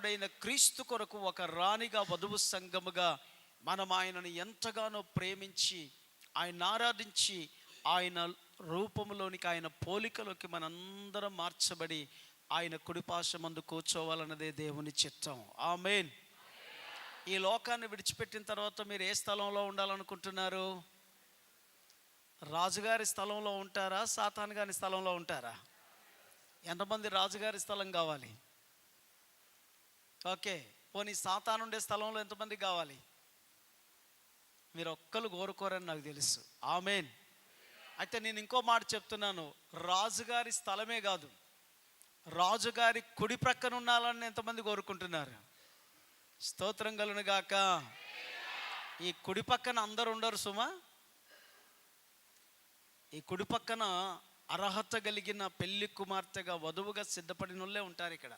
కుమారుడైన క్రీస్తు కొరకు ఒక రాణిగా, వధువు సంఘముగా మనం ఆయనను ఎంతగానో ప్రేమించి, ఆయన ఆరాధించి, ఆయన రూపంలోనికి, ఆయన పోలికలోకి మనందరం మార్చబడి ఆయన కుడిపార్శ్వమందు కూర్చోవాలన్నదే దేవుని చిత్తం. ఆమేన్. ఈ లోకాన్ని విడిచిపెట్టిన తర్వాత మీరు ఏ స్థలంలో ఉండాలనుకుంటున్నారు? రాజుగారి స్థలంలో ఉంటారా, సాతాను గారి స్థలంలో ఉంటారా? ఎంతమంది రాజుగారి స్థలం కావాలి? ఓకే, పోనీ సాతాను ఉండే స్థలంలో ఎంతమంది కావాలి? మీరు ఒక్కరు కోరుకోరని నాకు తెలుసు. ఆమేన్. అయితే నేను ఇంకో మాట చెప్తున్నాను, రాజుగారి స్థలమే కాదు, రాజుగారి కుడి ప్రక్కన ఉండాలని ఎంతమంది కోరుకుంటున్నారు? స్తోత్రం కలుగును గాక. ఈ కుడి పక్కన అందరు ఉండరు సుమా. ఈ కుడి పక్కన అర్హత కలిగిన పెళ్లి కుమార్తెగా, వధువుగా సిద్ధపడిన వాళ్ళే ఉంటారు ఇక్కడ.